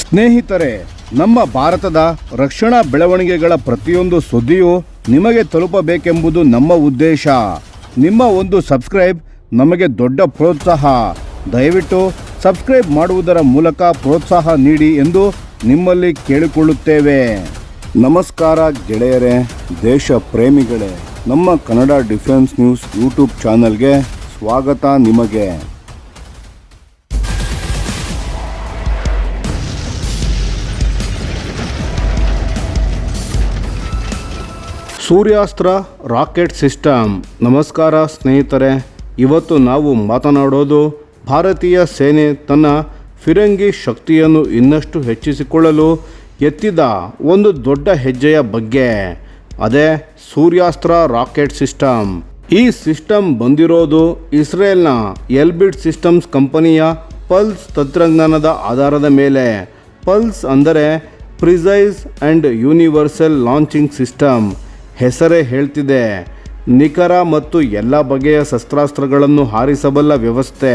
ಸ್ನೇಹಿತರೆ, ನಮ್ಮ ಭಾರತದ ರಕ್ಷಣಾ ಬೆಳವಣಿಗೆಗಳ ಪ್ರತಿಯೊಂದು ಸುದ್ದಿಯೂ ನಿಮಗೆ ತಲುಪಬೇಕೆಂಬುದು ನಮ್ಮ ಉದ್ದೇಶ. ನಿಮ್ಮ ಒಂದು ಸಬ್ಸ್ಕ್ರೈಬ್ ನಮಗೆ ದೊಡ್ಡ ಪ್ರೋತ್ಸಾಹ. ದಯವಿಟ್ಟು ಸಬ್ಸ್ಕ್ರೈಬ್ ಮಾಡುವುದರ ಮೂಲಕ ಪ್ರೋತ್ಸಾಹ ನೀಡಿ ಎಂದು ನಿಮ್ಮಲ್ಲಿ ಕೇಳಿಕೊಳ್ಳುತ್ತೇವೆ. ನಮಸ್ಕಾರ ಗೆಳೆಯರೇ, ದೇಶ ಪ್ರೇಮಿಗಳೇ, ನಮ್ಮ ಕನ್ನಡ ಡಿಫೆನ್ಸ್ ನ್ಯೂಸ್ ಯೂಟ್ಯೂಬ್ ಚಾನಲ್ಗೆ ಸ್ವಾಗತ ನಿಮಗೆ. ಸೂರ್ಯಾಸ್ತ್ರ ರಾಕೆಟ್ ಸಿಸ್ಟಮ್. ನಮಸ್ಕಾರ ಸ್ನೇಹಿತರೆ, ಇವತ್ತು ನಾವು ಮಾತನಾಡೋದು ಭಾರತೀಯ ಸೇನೆ ತನ್ನ ಫಿರಂಗಿ ಶಕ್ತಿಯನ್ನು ಇನ್ನಷ್ಟು ಹೆಚ್ಚಿಸಿಕೊಳ್ಳಲು ಎತ್ತಿದ ಒಂದು ದೊಡ್ಡ ಹೆಜ್ಜೆಯ ಬಗ್ಗೆ. ಅದೇ ಸೂರ್ಯಾಸ್ತ್ರ ರಾಕೆಟ್ ಸಿಸ್ಟಮ್. ಈ ಸಿಸ್ಟಮ್ ಬಂದಿರೋದು ಇಸ್ರೇಲ್ನ ಎಲ್ಬಿಟ್ ಸಿಸ್ಟಮ್ಸ್ ಕಂಪನಿಯ ಪಲ್ಸ್ ತಂತ್ರಜ್ಞಾನದ ಆಧಾರದ ಮೇಲೆ. ಪಲ್ಸ್ ಅಂದರೆ precise and universal launching system. ಹೆಸರೇ ಹೇಳ್ತಿದೆ, ನಿಖರ ಮತ್ತು ಎಲ್ಲ ಬಗೆಯ ಶಸ್ತ್ರಾಸ್ತ್ರಗಳನ್ನು ಹಾರಿಸಬಲ್ಲ ವ್ಯವಸ್ಥೆ.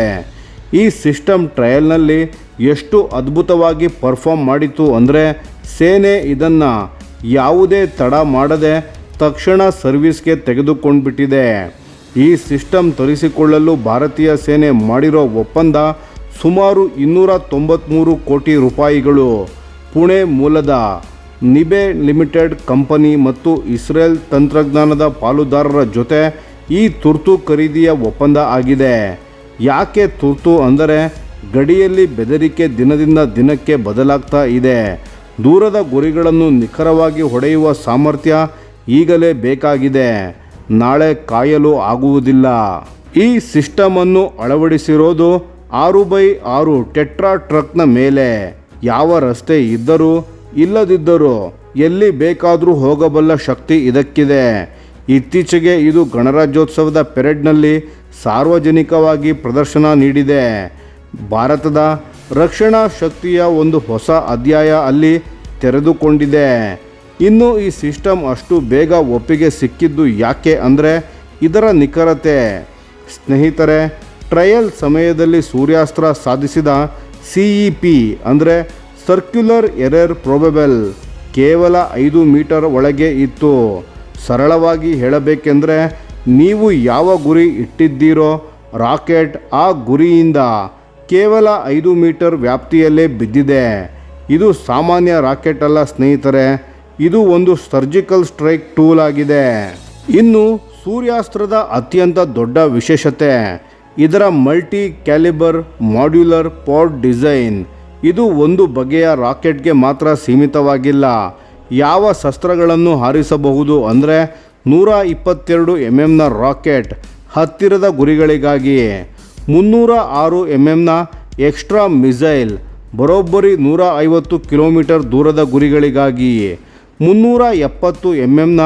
ಈ ಸಿಸ್ಟಮ್ ಟ್ರಯಲ್ನಲ್ಲಿ ಎಷ್ಟು ಅದ್ಭುತವಾಗಿ ಪರ್ಫಾರ್ಮ್ ಮಾಡಿತು ಅಂದರೆ ಸೇನೆ ಇದನ್ನು ಯಾವುದೇ ತಡ ಮಾಡದೆ ತಕ್ಷಣ ಸರ್ವಿಸ್ಗೆ ತೆಗೆದುಕೊಂಡ್ಬಿಟ್ಟಿದೆ. ಈ ಸಿಸ್ಟಮ್ ತರಿಸಿಕೊಳ್ಳಲು ಭಾರತೀಯ ಸೇನೆ ಮಾಡಿರೋ ಒಪ್ಪಂದ ಸುಮಾರು 293 ಕೋಟಿ ರೂಪಾಯಿಗಳು. ಪುಣೆ ಮೂಲದ ನಿಬೆ ಲಿಮಿಟೆಡ್ ಕಂಪನಿ ಮತ್ತು ಇಸ್ರೇಲ್ ತಂತ್ರಜ್ಞಾನದ ಪಾಲುದಾರರ ಜೊತೆ ಈ ತುರ್ತು ಖರೀದಿಯ ಒಪ್ಪಂದ ಆಗಿದೆ. ಯಾಕೆ ತುರ್ತು ಅಂದರೆ ಗಡಿಯಲ್ಲಿ ಬೆದರಿಕೆ ದಿನದಿಂದ ದಿನಕ್ಕೆ ಬದಲಾಗ್ತಾ ಇದೆ. ದೂರದ ಗುರಿಗಳನ್ನು ನಿಖರವಾಗಿ ಹೊಡೆಯುವ ಸಾಮರ್ಥ್ಯ ಈಗಲೇ ಬೇಕಾಗಿದೆ, ನಾಳೆ ಕಾಯಲು ಆಗುವುದಿಲ್ಲ. ಈ ಸಿಸ್ಟಮನ್ನು ಅಳವಡಿಸಿರೋದು 6x6 ಟೆಟ್ರಾ ಟ್ರಕ್ನ ಮೇಲೆ. ಯಾವ ರಸ್ತೆ ಇದ್ದರೂ ಇಲ್ಲದಿದ್ದರೂ ಎಲ್ಲಿ ಬೇಕಾದರೂ ಹೋಗಬಲ್ಲ ಶಕ್ತಿ ಇದಕ್ಕಿದೆ. ಇತ್ತೀಚೆಗೆ ಇದು ಗಣರಾಜ್ಯೋತ್ಸವದ ಪೆರೇಡ್ನಲ್ಲಿ ಸಾರ್ವಜನಿಕವಾಗಿ ಪ್ರದರ್ಶನ ನೀಡಿದೆ. ಭಾರತದ ರಕ್ಷಣಾ ಶಕ್ತಿಯ ಒಂದು ಹೊಸ ಅಧ್ಯಾಯ ಅಲ್ಲಿ ತೆರೆದುಕೊಂಡಿದೆ. ಇನ್ನು ಈ ಸಿಸ್ಟಮ್ ಅಷ್ಟು ಬೇಗ ಒಪ್ಪಿಗೆ ಸಿಕ್ಕಿದ್ದು ಯಾಕೆ ಅಂದರೆ ಇದರ ನಿಖರತೆ. ಸ್ನೇಹಿತರೆ, ಟ್ರಯಲ್ ಸಮಯದಲ್ಲಿ ಸೂರ್ಯಾಸ್ತ್ರ ಸಾಧಿಸಿದ CEP ಅಂದರೆ ಸರ್ಕ್ಯುಲರ್ ಎರರ್ ಪ್ರೊಬೆಬಲ್ ಕೇವಲ 5 ಮೀಟರ್ ಒಳಗೆ ಇತ್ತು. ಸರಳವಾಗಿ ಹೇಳಬೇಕೆಂದರೆ ನೀವು ಯಾವ ಗುರಿ ಇಟ್ಟಿದ್ದೀರೋ ರಾಕೆಟ್ ಆ ಗುರಿಯಿಂದ ಕೇವಲ 5 ಮೀಟರ್ ವ್ಯಾಪ್ತಿಯಲ್ಲೇ ಬಿದ್ದಿದೆ. ಇದು ಸಾಮಾನ್ಯ ರಾಕೆಟ್ ಅಲ್ಲ ಸ್ನೇಹಿತರೆ, ಇದು ಒಂದು ಸರ್ಜಿಕಲ್ ಸ್ಟ್ರೈಕ್ ಟೂಲ್ ಆಗಿದೆ. ಇನ್ನು ಸೂರ್ಯಾಸ್ತ್ರದ ಅತ್ಯಂತ ದೊಡ್ಡ ವಿಶೇಷತೆ ಇದರ ಮಲ್ಟಿ ಕ್ಯಾಲಿಬರ್ ಮಾಡ್ಯುಲರ್ ಪಾಡ್ ಡಿಸೈನ್. ಇದು ಒಂದು ಬಗೆಯ ರಾಕೆಟ್ಗೆ ಮಾತ್ರ ಸೀಮಿತವಾಗಿಲ್ಲ. ಯಾವ ಶಸ್ತ್ರಗಳನ್ನು ಹಾರಿಸಬಹುದು ಅಂದರೆ 122 mm ರಾಕೆಟ್ ಹತ್ತಿರದ ಗುರಿಗಳಿಗಾಗಿ, 306 mm ಎಕ್ಸ್ಟ್ರಾ ಮಿಸೈಲ್ ಬರೋಬ್ಬರಿ 150 ಕಿಲೋಮೀಟರ್ ದೂರದ ಗುರಿಗಳಿಗಾಗಿ, 370 mm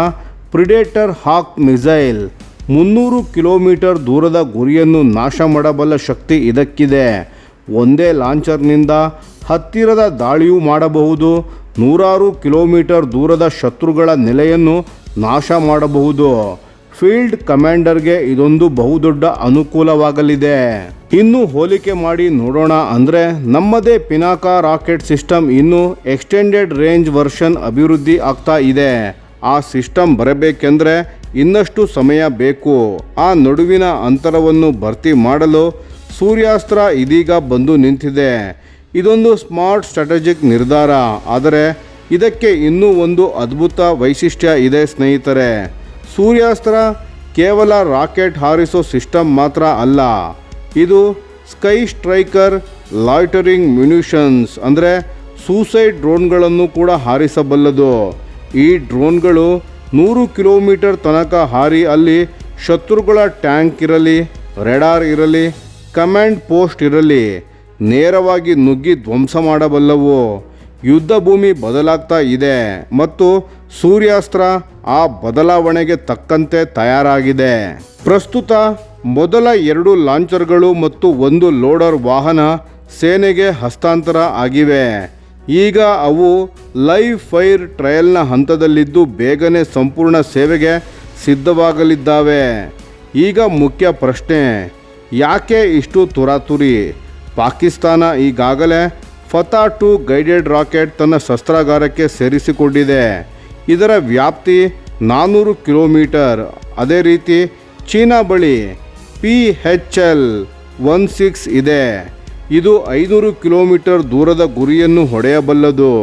ಪ್ರಿಡೇಟರ್ ಹಾಕ್ ಮಿಸೈಲ್ 300 ಕಿಲೋಮೀಟರ್ ದೂರದ ಗುರಿಯನ್ನು ನಾಶ ಮಾಡಬಲ್ಲ ಶಕ್ತಿ ಇದಕ್ಕಿದೆ. ಒಂದೇ ಲಾಂಚರ್ನಿಂದ ಹತ್ತಿರದ ದಾಳಿಯೂ ಮಾಡಬಹುದು. 100 ಕಿಲೋಮೀಟರ್ ದೂರದ ಶತ್ರುಗಳ ನೆಲೆಯನ್ನು ನಾಶ ಮಾಡಬಹುದು. ಫೀಲ್ಡ್ ಕಮಾಂಡರ್ಗೆ ಇದೊಂದು ಬಹುದೊಡ್ಡ ಅನುಕೂಲವಾಗಲಿದೆ. ಇನ್ನು ಹೋಲಿಕೆ ಮಾಡಿ ನೋಡೋಣ ಅಂದರೆ ನಮ್ಮದೇ ಪಿನಾಕ ರಾಕೆಟ್ ಸಿಸ್ಟಮ್ ಇನ್ನು ಎಕ್ಸ್ಟೆಂಡೆಡ್ ರೇಂಜ್ ವರ್ಷನ್ ಅಭಿವೃದ್ಧಿ ಆಗ್ತಾ ಇದೆ. ಆ ಸಿಸ್ಟಮ್ ಬರಬೇಕೆಂದರೆ ಇನ್ನಷ್ಟು ಸಮಯ ಬೇಕು. ಆ ನಡುವಿನ ಅಂತರವನ್ನು ಭರ್ತಿ ಮಾಡಲು ಸೂರ್ಯಾಸ್ತ್ರ ಇದೀಗ ಬಂದು ನಿಂತಿದೆ. ಇದೊಂದು ಸ್ಮಾರ್ಟ್ ಸ್ಟ್ರಾಟಜಿಕ್ ನಿರ್ಧಾರ. ಆದರೆ ಇದಕ್ಕೆ ಇನ್ನೂ ಒಂದು ಅದ್ಭುತ ವೈಶಿಷ್ಟ್ಯ ಇದೆ ಸ್ನೇಹಿತರೆ. ಸೂರ್ಯಾಸ್ತ್ರ ಕೇವಲ ರಾಕೆಟ್ ಹಾರಿಸೋ ಸಿಸ್ಟಮ್ ಮಾತ್ರ ಅಲ್ಲ, ಇದು ಸ್ಕೈ ಸ್ಟ್ರೈಕರ್ ಲಾಯ್ಟರಿಂಗ್ ಮ್ಯುನಿಷನ್ಸ್ ಅಂದರೆ ಸೂಸೈಡ್ ಡ್ರೋನ್ಗಳನ್ನು ಕೂಡ ಹಾರಿಸಬಲ್ಲದು. ಈ ಡ್ರೋನ್ಗಳು 100 ಕಿಲೋಮೀಟರ್ ತನಕ ಹಾರಿ ಅಲ್ಲಿ ಶತ್ರುಗಳ ಟ್ಯಾಂಕ್ ಇರಲಿ, ರೆಡಾರ್ ಇರಲಿ, ಕಮಾಂಡ್ ಪೋಸ್ಟ್ ಇರಲಿ ನೇರವಾಗಿ ನುಗ್ಗಿ ಧ್ವಂಸ ಮಾಡಬಲ್ಲವು. ಯುದ್ಧ ಭೂಮಿ ಬದಲಾಗ್ತಾ ಇದೆ ಮತ್ತು ಸೂರ್ಯಾಸ್ತ್ರ ಆ ಬದಲಾವಣೆಗೆ ತಕ್ಕಂತೆ ತಯಾರಾಗಿದೆ. ಪ್ರಸ್ತುತ ಮೊದಲ 2 ಲಾಂಚರ್ಗಳು ಮತ್ತು 1 ಲೋಡರ್ ವಾಹನ ಸೇನೆಗೆ ಹಸ್ತಾಂತರ ಆಗಿವೆ. ಈಗ ಅವು ಲೈವ್ ಫೈರ್ ಟ್ರಯಲ್ನ ಹಂತದಲ್ಲಿದ್ದು ಬೇಗನೆ ಸಂಪೂರ್ಣ ಸೇವೆಗೆ ಸಿದ್ಧವಾಗಲಿದ್ದಾವೆ. ಈಗ ಮುಖ್ಯ ಪ್ರಶ್ನೆ, ಯಾಕೆ ಇಷ್ಟು ತುರಾತುರಿ? ಪಾಕಿಸ್ತಾನ ಈಗಾಗಲೇ ಫತಾ-2 ಗೈಡೆಡ್ ರಾಕೆಟ್ ತನ್ನ ಶಸ್ತ್ರಾಗಾರಕ್ಕೆ ಸೇರಿಸಿಕೊಂಡಿದೆ. ಇದರ ವ್ಯಾಪ್ತಿ 400 ಕಿಲೋಮೀಟರ್. ಅದೇ ರೀತಿ ಚೀನಾ ಬಳಿ PHL-16 ಇದೆ. ಇದು 500 ಕಿಲೋಮೀಟರ್ ದೂರದ ಗುರಿಯನ್ನು ಹೊಡೆಯಬಲ್ಲದು.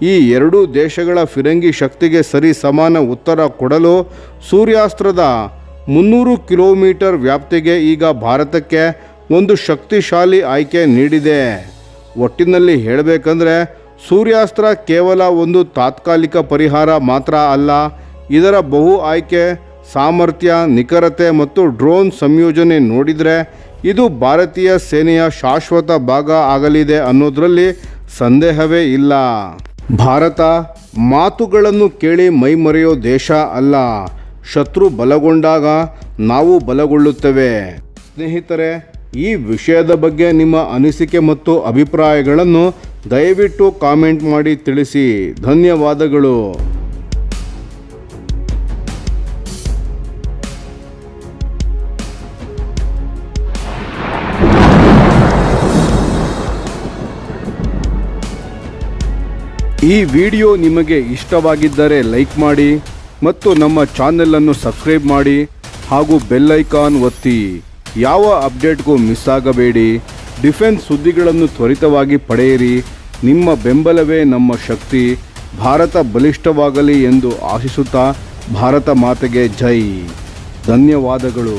ಈ ಎರಡೂ ದೇಶಗಳ ಫಿರಂಗಿ ಶಕ್ತಿಗೆ ಸರಿ ಸಮಾನ ಉತ್ತರ ಕೊಡಲು ಸೂರ್ಯಾಸ್ತ್ರದ 300 ಕಿಲೋಮೀಟರ್ ವ್ಯಾಪ್ತಿಗೆ ಈಗ ಭಾರತಕ್ಕೆ ಒಂದು ಶಕ್ತಿಶಾಲಿ ಆಯ್ಕೆ ನೀಡಿದೆ. ಒಟ್ಟಿನಲ್ಲಿ ಹೇಳಬೇಕಂದ್ರೆ ಸೂರ್ಯಾಸ್ತ್ರ ಕೇವಲ ಒಂದು ತಾತ್ಕಾಲಿಕ ಪರಿಹಾರ ಮಾತ್ರ ಅಲ್ಲ, ಇದರ ಬಹು ಆಯ್ಕೆ ಸಾಮರ್ಥ್ಯ, ನಿಖರತೆ ಮತ್ತು ಡ್ರೋನ್ ಸಂಯೋಜನೆ ನೋಡಿದರೆ ಇದು ಭಾರತೀಯ ಸೇನೆಯ ಶಾಶ್ವತ ಭಾಗ ಆಗಲಿದೆ ಅನ್ನೋದರಲ್ಲಿ ಸಂದೇಹವೇ ಇಲ್ಲ. ಭಾರತ ಮಾತುಗಳನ್ನು ಕೇಳಿ ಮೈಮರೆಯೋ ದೇಶ ಅಲ್ಲ. ಶತ್ರು ಬಲಗೊಂಡಾಗ ನಾವು ಬಲಗೊಳ್ಳುತ್ತೇವೆ. ಸ್ನೇಹಿತರೆ, ಈ ವಿಷಯದ ಬಗ್ಗೆ ನಿಮ್ಮ ಅನಿಸಿಕೆ ಮತ್ತು ಅಭಿಪ್ರಾಯಗಳನ್ನು ದಯವಿಟ್ಟು ಕಾಮೆಂಟ್ ಮಾಡಿ ತಿಳಿಸಿ. ಧನ್ಯವಾದಗಳು. ಈ ವಿಡಿಯೋ ನಿಮಗೆ ಇಷ್ಟವಾಗಿದ್ದರೆ ಲೈಕ್ ಮಾಡಿ ಮತ್ತು ನಮ್ಮ ಚಾನೆಲನ್ನು ಸಬ್ಸ್ಕ್ರೈಬ್ ಮಾಡಿ ಹಾಗೂ ಬೆಲ್ ಐಕಾನ್ ಒತ್ತಿ. ಯಾವ ಅಪ್ಡೇಟ್ಗೂ ಮಿಸ್ ಆಗಬೇಡಿ. ಡಿಫೆನ್ಸ್ ಸುದ್ದಿಗಳನ್ನು ತ್ವರಿತವಾಗಿ ಪಡೆಯಿರಿ. ನಿಮ್ಮ ಬೆಂಬಲವೇ ನಮ್ಮ ಶಕ್ತಿ. ಭಾರತ ಬಲಿಷ್ಠವಾಗಲಿ ಎಂದು ಆಶಿಸುತ್ತಾ ಭಾರತ ಮಾತೆಗೆ ಜೈ. ಧನ್ಯವಾದಗಳು.